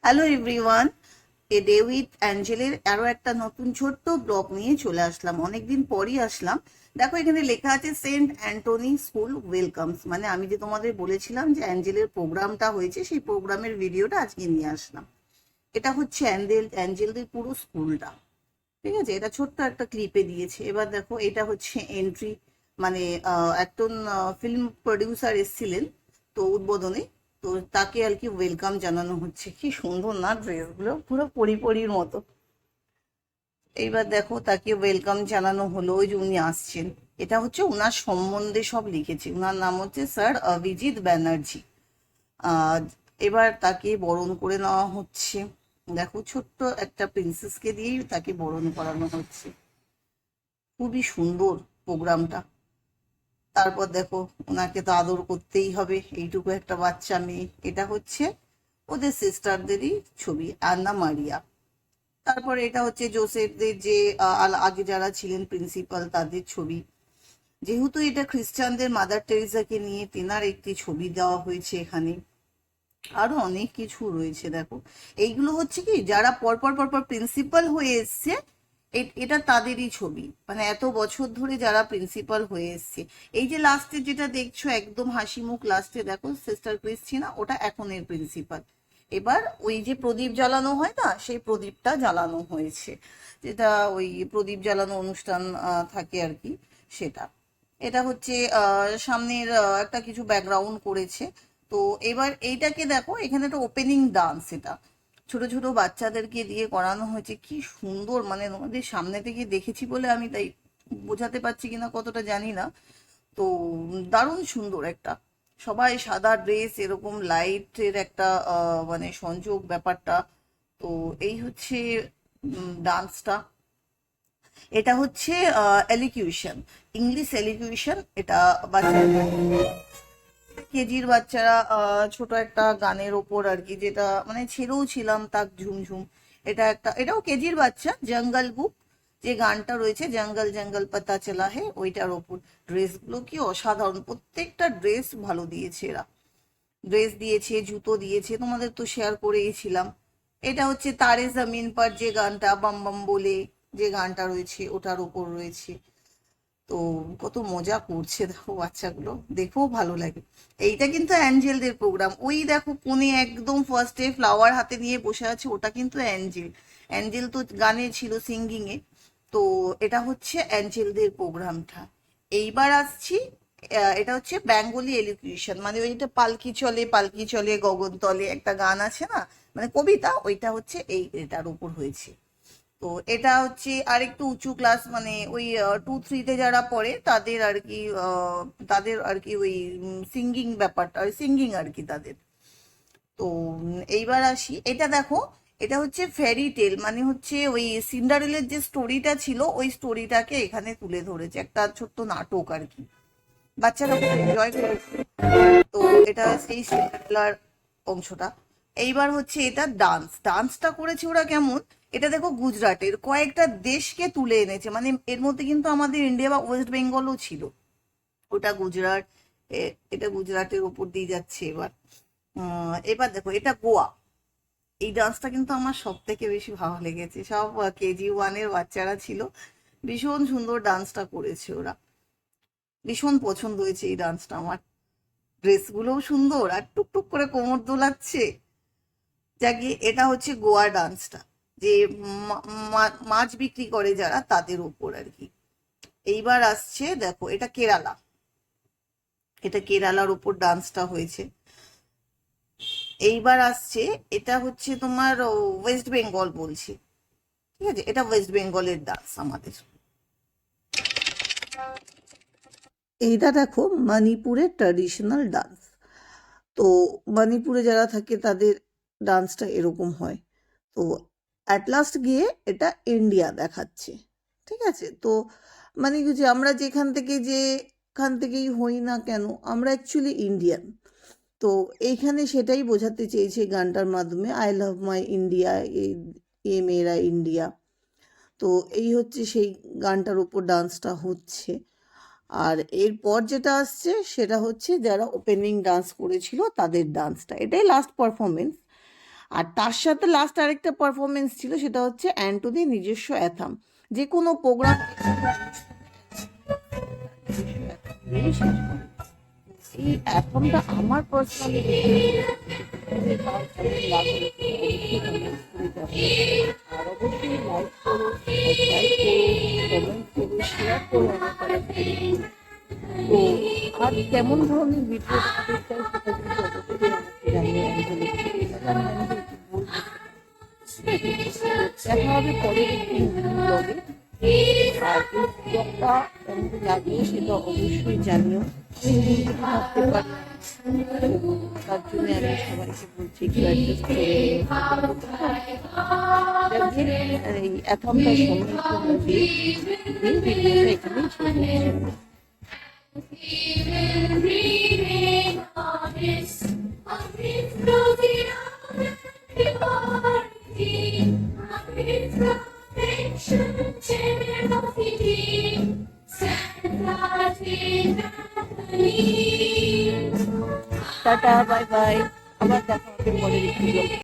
Hello everyone, a day with অ্যাঞ্জেলের আরো একটা নতুন ছোট্ট ব্লগ নিয়ে চলে আসলাম। অনেকদিন পরই আসলাম। দেখো এখানে লেখা আছে সেন্ট অ্যান্টনি স্কুল ওয়েলকামস, মানে আমি যে তোমাদের বলেছিলাম যে অ্যাঞ্জেলের প্রোগ্রামটা হয়েছে সেই প্রোগ্রামের ভিডিওটা আজকে নিয়ে আসলাম। এটা হচ্ছে অ্যাঞ্জেলদের পুরো স্কুলটা, ঠিক আছে? এটা ছোট্ট একটা ক্লিপে দিয়েছে। এবার দেখো এটা হচ্ছে এন্ট্রি, মানে একজন ফিল্ম প্রডিউসার এসেছিলেন তো উদ্বোধনে, তো তাকে আর কি ওয়েলকাম জানানো হচ্ছে। কি সুন্দর না ড্রেসগুলো, পুরো পরিপরির মতো। এইবার দেখো তাকে ওয়েলকাম জানানো হলো, ওই যে উনি আসছেন। এটা হচ্ছে ওনার সম্বন্ধে সব লিখেছে। ওনার নাম হচ্ছে স্যার অভিজিৎ ব্যানার্জি। আহ এবার তাকে বরণ করে নেওয়া হচ্ছে। দেখো ছোট্ট একটা প্রিন্সেসকে দিয়েই তাকে বরণ করানো হচ্ছে। খুবই সুন্দর প্রোগ্রামটা। তারপর দেখো ওনাকে তো আদর করতেই হবে, এইটুকু একটা বাচ্চা মেয়ে। এটা হচ্ছে ওদের সিস্টারদেরই ছবি, আন্না মারিয়া। তারপর এটা হচ্ছে জোসেফদের যে আগে যারা ছিলেন প্রিন্সিপাল তাদের ছবি। যেহেতু এটা খ্রিস্টানদের মাদার টেরেসাকে নিয়ে তেনার একটি ছবি দেওয়া হয়েছে এখানে। আরো অনেক কিছু রয়েছে দেখো। এইগুলো হচ্ছে কি যারা পরপর পরপর প্রিন্সিপাল হয়ে এসছে, এটা তাদেরই ছবি, মানে এত বছর ধরে যারা প্রিন্সিপাল হয়ে এসছে। এই যে লাস্টে যেটা দেখছো একদম হাসি মুখ লাস্টে, দেখো সিস্টার ক্রিস্টিনা, ওটা এখনের প্রিন্সিপাল। এবার ওই যে প্রদীপ জ্বালানো হয় না, সেই প্রদীপটা জ্বালানো হয়েছে, যেটা ওই প্রদীপ জ্বালানো অনুষ্ঠান থাকে আর কি, সেটা। এটা হচ্ছে সামনের একটা কিছু ব্যাকগ্রাউন্ড করেছে। তো এবার এইটাকে দেখো, এখানে একটা ওপেনিং ডান্স, এটা ছোট ছোট বাচ্চাদেরকে দিয়ে করানো হয়েছে। কি সুন্দর, মানে তোমাদের সামনে থেকে দেখেছি বলে আমি তাই বোঝাতে পারছি কিনা কতটা জানি না। তো দারুণ সুন্দর একটা, সবাই সাদা ড্রেস, এরকম লাইটের একটা মানে সংযোগ ব্যাপারটা। তো এই হচ্ছে ডান্সটা। এটা হচ্ছে এলিকিউশন, ইংলিশ এলিকিউশন। এটা বাচ্চা কেজির বাচ্চারা ছোট একটা গানের ওপর আর কি, যেটা মানে ছেড়েও ছিলাম তাক ঝুমঝুম। এটা একটা, এটাও কেজির বাচ্চা, জঙ্গল বুক যে গানটা রয়েছে, জঙ্গল জঙ্গল পাতা চলা হে, ওইটার ওপর। ড্রেসগুলো কি অসাধারণ, প্রত্যেকটা ড্রেস ভালো দিয়েছে এরা। ড্রেস দিয়েছে, জুতো দিয়েছে, তোমাদের তো শেয়ার করেইছিলাম। এটা হচ্ছে তারে জমিন পর যে গানটা, বাম বাম বলে যে গানটা রয়েছে, ওটার ওপর রয়েছে। তো কত মজা করছে দেখো বাচ্চাগুলো, দেখেও ভালো লাগে। এইটা কিন্তু অ্যাঞ্জেলদের প্রোগ্রাম। ওই দেখো কোণে একদম ফার্স্টে ফ্লাওয়ার হাতে নিয়ে বসে আছে, ওটা কিন্তু অ্যাঞ্জেল। অ্যাঞ্জেল তো গানে ছিল, সিঙ্গিং এ। তো এটা হচ্ছে অ্যাঞ্জেলদের প্রোগ্রামটা। এইবার আসছি, এটা হচ্ছে বেঙ্গলি এলিকুশন, মানে ওইটা পালকি চলে পালকি চলে গগন তলে, একটা গান আছে না, মানে কবিতা, ওইটা হচ্ছে এটার উপর হয়েছে। তো এটা হচ্ছে আর একটু উঁচু ক্লাস, মানে ওই 2-3-তে যারা পড়ে তাদের আর কি, তাদের আর কি ওই সিঙ্গিং ব্যাপারটা, সিঙ্গিং আর কি তাদের। তো এইবার আসি, এটা দেখো, এটা হচ্ছে ফেরি টেল, মানে হচ্ছে ওই সিন্ডারেলের যে স্টোরিটা ছিল ওই স্টোরিটাকে এখানে তুলে ধরেছে, একটা ছোট্ট নাটক আর কি। বাচ্চারা খুব এনজয় করেছে। তো এটা সেই সিন্ডারেলার অংশটা। এইবার হচ্ছে এটা ডান্স, ডান্সটা করেছে ওরা কেমন, এটা দেখো গুজরাটের কয়েকটা দেশকে তুলে এনেছে, মানে এর মধ্যে কিন্তু আমাদের ইন্ডিয়া বা ওয়েস্ট বেঙ্গলও ছিল। ওটা গুজরাট, এটা গুজরাটের উপর দিয়ে যাচ্ছে এবার। এবার দেখো এটা গোয়া। এই ডান্সটা কিন্তু আমার সব থেকে বেশি ভালো লেগেছে, সব KG 1-এর বাচ্চারা ছিল, ভীষণ সুন্দর ডান্সটা করেছে ওরা। ভীষণ পছন্দ হয়েছে এই ডান্সটা আমার। ড্রেসগুলোও সুন্দর, আর টুকটুক করে কোমর দোলাচ্ছে। যাকে এটা হচ্ছে গোয়া ডান্সটা, যে মাছ বিক্রি করে যারা তাদের উপর আর কি। এইবার আসছে দেখো, এটা কেরালা, এটা কেরালার উপর ডান্সটা হয়েছে। এইবার আসছে, এটা হচ্ছে তোমার ওয়েস্ট বেঙ্গল বলছি, ঠিক আছে? এটা ওয়েস্ট বেঙ্গলের ডান্স আমাদের। এইটা দেখো মণিপুরের ট্র্যাডিশনাল ডান্স। তো মণিপুরে যারা থাকে তাদের ডান্সটা এরকম হয়। তো অ্যাট লাস্ট গিয়ে এটা ইন্ডিয়া দেখাচ্ছে, ঠিক আছে? তো মানে কি, যে আমরা যেখান থেকেই হই না কেন, আমরা অ্যাকচুয়ালি ইন্ডিয়ান। তো এইখানে সেটাই বোঝাতে চেয়েছে গানটার মাধ্যমে, I love my India, A Mera India. তো এই হচ্ছে সেই গানটার উপর ডান্সটা হচ্ছে। আর এরপর যেটা আসছে সেটা হচ্ছে যারা ওপেনিং ডান্স করেছিল তাদের ডান্সটা, এটাই লাস্ট পারফরমেন্স। আর তার সাথে লাস্ট আরেকটা পারফরমেন্স ছিল, সেটা হচ্ছে অ্যান্টনির নিজস্ব অ্যাথাম। যে কোনো প্রোগ্রাম এই অ্যাথমটা আমার পার্সোনালি আর অবশ্যই লাইক করো, সাবস্ক্রাইব করো, কমেন্ট করো, শেয়ার করো আমার তো আর কেমন ধরনের ভিডিও দেখতে চাই সেটা কিন্তু অবশ্যই আমাকে জানিয়ে দেখা হবে পরের একটি ব্লগে। আর এই ব্লগটা কেমন লাগলো সেটা অবশ্যই জানিও। থাকতে পারি তার জন্য আমি সবাইকে বলছি একটু অ্যাডজাস্ট করে এই অ্যাথমটা সময় ভিডিওটা এখানেই টাটা, বাই বাই, আবার দেখা হবে পরের একটি ব্লগে।